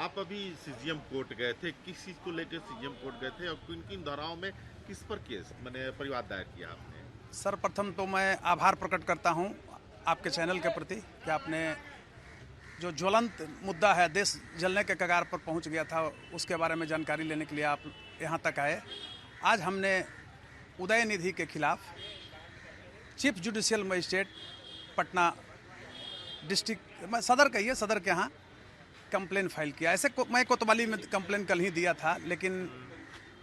आप अभी CGM court गए थे, किस चीज को लेकर सीजीएम कोर्ट गए थे और किन किन धाराओं में किस पर केस मैंने परिवार दायर किया आपने? सर्वप्रथम तो मैं आभार प्रकट करता हूं आपके चैनल के प्रति कि आपने जो ज्वलंत मुद्दा है, देश जलने के कगार पर पहुंच गया था, उसके बारे में जानकारी लेने के लिए आप यहां तक आए। आज हमने उदयनिधि के खिलाफ chief judicial magistrate Patna district सदर सदर के यहाँ कंप्लेन फाइल किया। ऐसे मैं कोतवाली में कंप्लेन कल ही दिया था, लेकिन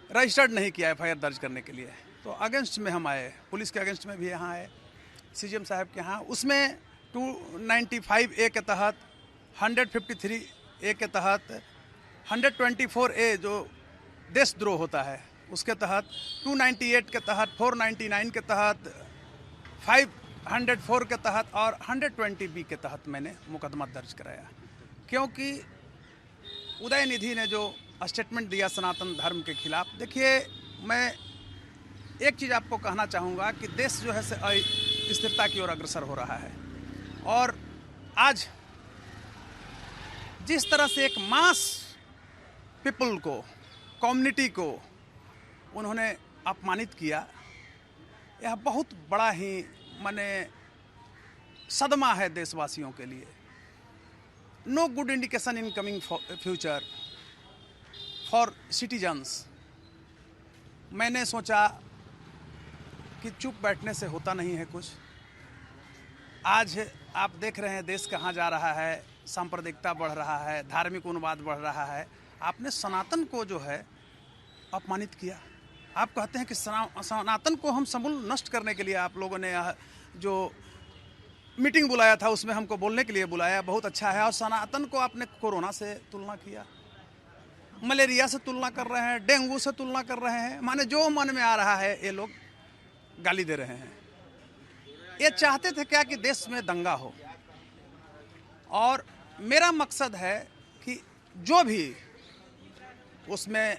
रजिस्टर्ड नहीं किया एफआईआर दर्ज करने के लिए। तो अगेंस्ट में हम आए, पुलिस के अगेंस्ट में भी यहाँ आए, सीजीएम साहब के यहाँ। उसमें 295 ए के तहत, 153 ए के तहत, 124 ए जो देशद्रोह होता है उसके तहत, 298 के तहत, 499 के तहत, 504 के तहत और 120 बी के तहत मैंने मुकदमा दर्ज कराया। क्योंकि उदयनिधि ने जो स्टेटमेंट दिया सनातन धर्म के खिलाफ, देखिए मैं एक चीज़ आपको कहना चाहूँगा कि देश जो है स्थिरता की ओर अग्रसर हो रहा है, और आज जिस तरह से एक मास पीपल को, कम्युनिटी को उन्होंने अपमानित किया, यह बहुत बड़ा ही माने सदमा है देशवासियों के लिए। No good indication in coming future for citizens. मैंने सोचा कि चुप बैठने से होता नहीं है कुछ। आज आप देख रहे हैं देश कहाँ जा रहा है, सांप्रदायिकता बढ़ रहा है, धार्मिक उन्माद बढ़ रहा है। आपने सनातन को जो है अपमानित किया। आप कहते हैं कि सनातन को हम समूल नष्ट करने के लिए आप लोगों ने जो मीटिंग बुलाया था उसमें हमको बोलने के लिए बुलाया, बहुत अच्छा है। और सनातन को आपने कोरोना से तुलना किया, मलेरिया से तुलना कर रहे हैं, डेंगू से तुलना कर रहे हैं। माने जो मन में आ रहा है ये लोग गाली दे रहे हैं। ये चाहते थे क्या कि देश में दंगा हो, और मेरा मकसद है कि जो भी उसमें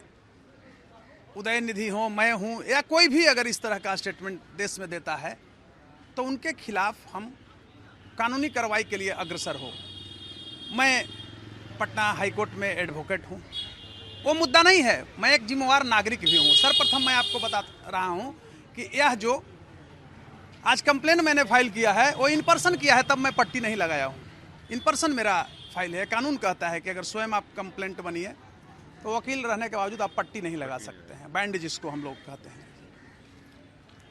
उदयनिधि हो, मैं हूँ, या कोई भी अगर इस तरह का स्टेटमेंट देश में देता है तो उनके खिलाफ हम कानूनी कार्रवाई के लिए अग्रसर हो। मैं पटना हाईकोर्ट में एडवोकेट हूँ, वो मुद्दा नहीं है। मैं एक जिम्मेवार नागरिक भी हूँ। सर्वप्रथम मैं आपको बता रहा हूँ कि यह जो आज कंप्लेन मैंने फाइल किया है वो इन पर्सन किया है, तब मैं पट्टी नहीं लगाया हूँ। इन पर्सन मेरा फाइल है। कानून कहता है कि अगर स्वयं आप कंप्लेंट बनिए तो वकील रहने के बावजूद आप पट्टी नहीं लगा सकते हैं, बैंड जिसको हम लोग कहते हैं।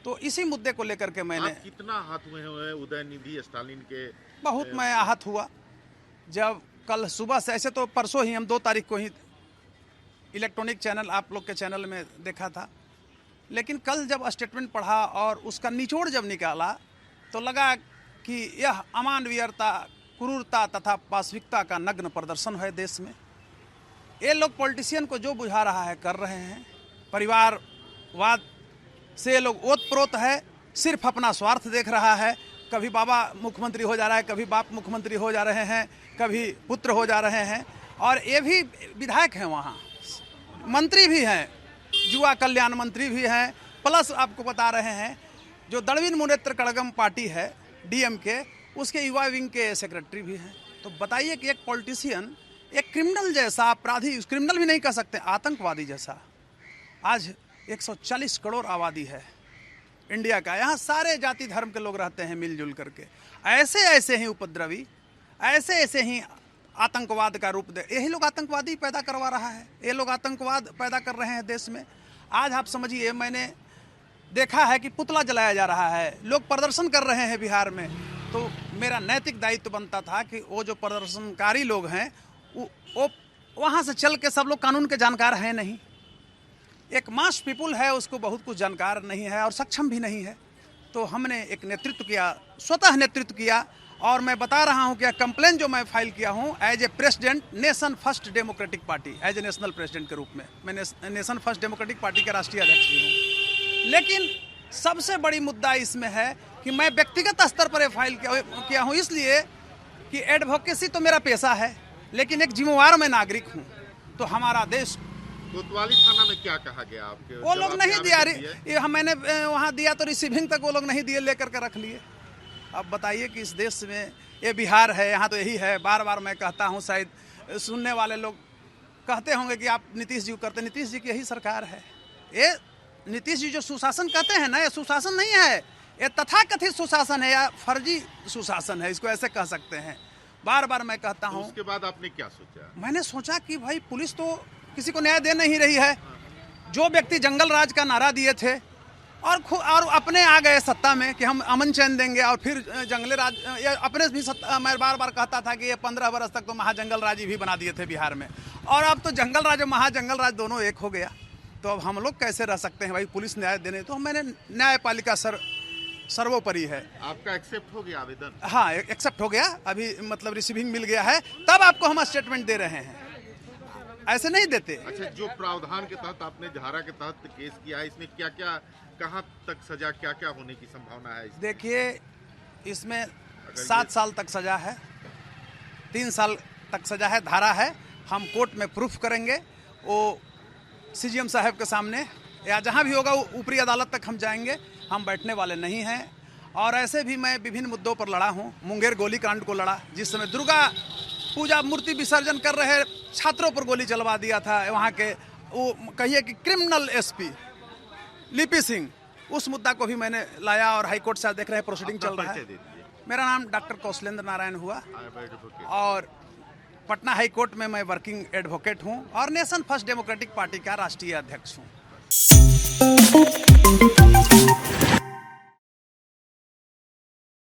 तो इसी मुद्दे को लेकर के मैंने, आप कितना आहत हुए हैं उदयनिधि स्टालिन के? बहुत मैं आहत हुआ जब कल सुबह से, ऐसे तो परसों ही हम 2 तारीख को ही इलेक्ट्रॉनिक चैनल आप लोग के चैनल में देखा था, लेकिन कल जब स्टेटमेंट पढ़ा और उसका निचोड़ जब निकाला तो लगा कि यह अमानवीयता, क्रूरता तथा पाशविकता का नग्न प्रदर्शन है देश में। ये लोग पॉलिटिशियन को जो बुझा रहा है कर रहे हैं। परिवारवाद से लोग ओतप्रोत है, सिर्फ अपना स्वार्थ देख रहा है। कभी बाबा मुख्यमंत्री हो जा रहा है, कभी बाप मुख्यमंत्री हो जा रहे हैं, कभी पुत्र हो जा रहे हैं। और ये भी विधायक हैं, वहाँ मंत्री भी हैं, युवा कल्याण मंत्री भी हैं, प्लस आपको बता रहे हैं जो दड़विन मुनेत्र कड़गम पार्टी है डीएमके, उसके युवा विंग के सेक्रेटरी भी हैं। तो बताइए कि एक पॉलिटिशियन, एक क्रिमिनल जैसा, अपराधी, क्रिमिनल भी नहीं कह सकते, आतंकवादी जैसा। आज 140 करोड़ आबादी है इंडिया का, यहाँ सारे जाति धर्म के लोग रहते हैं मिलजुल करके। ऐसे ऐसे ही उपद्रवी, ऐसे ऐसे ही आतंकवाद का रूप दे, यही लोग आतंकवादी पैदा करवा रहा है। ये लोग आतंकवाद पैदा कर रहे हैं देश में। आज आप समझिए, मैंने देखा है कि पुतला जलाया जा रहा है, लोग प्रदर्शन कर रहे हैं बिहार में। तो मेरा नैतिक दायित्व बनता था कि वो जो प्रदर्शनकारी लोग हैं वो वहाँ से चल के, सब लोग कानून के जानकार हैं नहीं, एक मास पीपुल है उसको बहुत कुछ जानकार नहीं है और सक्षम भी नहीं है। तो हमने एक नेतृत्व किया, स्वतः नेतृत्व किया। और मैं बता रहा हूं कि कंप्लेन जो मैं फाइल किया हूं as a president nation first democratic party, as a national president के रूप में, मैं नेशन फर्स्ट डेमोक्रेटिक पार्टी के राष्ट्रीय अध्यक्ष भी हूँ। लेकिन सबसे बड़ी मुद्दा इसमें है कि मैं व्यक्तिगत स्तर पर फाइल किया हूँ, इसलिए कि एडवोकेसी तो मेरा पेशा है, लेकिन एक जिम्मेवार मैं नागरिक हूँ। तो हमारा देश, कोतवाली थाना में क्या कहा गया आपके? वो लोग नहीं दिया, मैंने वहाँ दिया तो रिसीविंग तक वो लोग नहीं दिए, लेकर के रख लिए। अब बताइए कि इस देश में, ये बिहार है, यहाँ तो यही है। बार बार मैं कहता हूँ, शायद सुनने वाले लोग कहते होंगे कि आप नीतीश जी को करते, नीतीश जी की यही सरकार है। ये नीतीश जी जो सुशासन कहते हैं ना, ये सुशासन नहीं है, ये तथाकथित सुशासन है या फर्जी सुशासन है, इसको ऐसे कह सकते हैं। बार बार मैं कहता हूँ। उसके बाद आपने क्या सोचा? मैंने सोचा कि भाई पुलिस तो किसी को न्याय दे नहीं रही है। जो व्यक्ति जंगल राज का नारा दिए थे और अपने आ गए सत्ता में कि हम अमन चैन देंगे, और फिर जंगली राज या अपने भी सत्ता, मैं बार बार कहता था कि ये 15 बरस तक तो महाजंगल राज ही भी बना दिए थे बिहार में, और अब तो जंगल राज और महाजंगल राज दोनों एक हो गया। तो अब हम लोग कैसे रह सकते हैं भाई, पुलिस न्याय देने, तो मैंने न्यायपालिका सर्वोपरि है। आपका एक्सेप्ट हो गया आवेदन? हाँ, एक्सेप्ट हो गया, अभी मतलब रिसीविंग मिल गया है, तब आपको हम स्टेटमेंट दे रहे हैं, ऐसे नहीं देते। अच्छा, जो प्रावधान के तहत आपने धारा के तहत केस किया है, इसमें क्या क्या, कहाँ तक सजा, क्या क्या होने की संभावना है? देखिए, इसमें 7 साल तक सजा है, 3 साल तक सजा है, धारा है। हम कोर्ट में प्रूफ करेंगे, वो सीजीएम साहब के सामने या जहाँ भी होगा ऊपरी अदालत तक हम जाएंगे, हम बैठने वाले नहीं हैं। और ऐसे भी मैं विभिन्न मुद्दों पर लड़ा हूँ। मुंगेर गोलीकांड को लड़ा, जिस समय दुर्गा पूजा मूर्ति विसर्जन कर रहे छात्रों पर गोली चलवा दिया था वहाँ के, वो कहिए कि क्रिमिनल एसपी लिपि सिंह, उस मुद्दा को भी मैंने लाया और हाईकोर्ट से देख रहे हैं प्रोसीडिंग चल रहा है। मेरा नाम डॉक्टर कौशलेंद्र नारायण हुआ और पटना हाईकोर्ट में मैं वर्किंग एडवोकेट हूँ और नेशन फर्स्ट डेमोक्रेटिक पार्टी का राष्ट्रीय अध्यक्ष हूँ।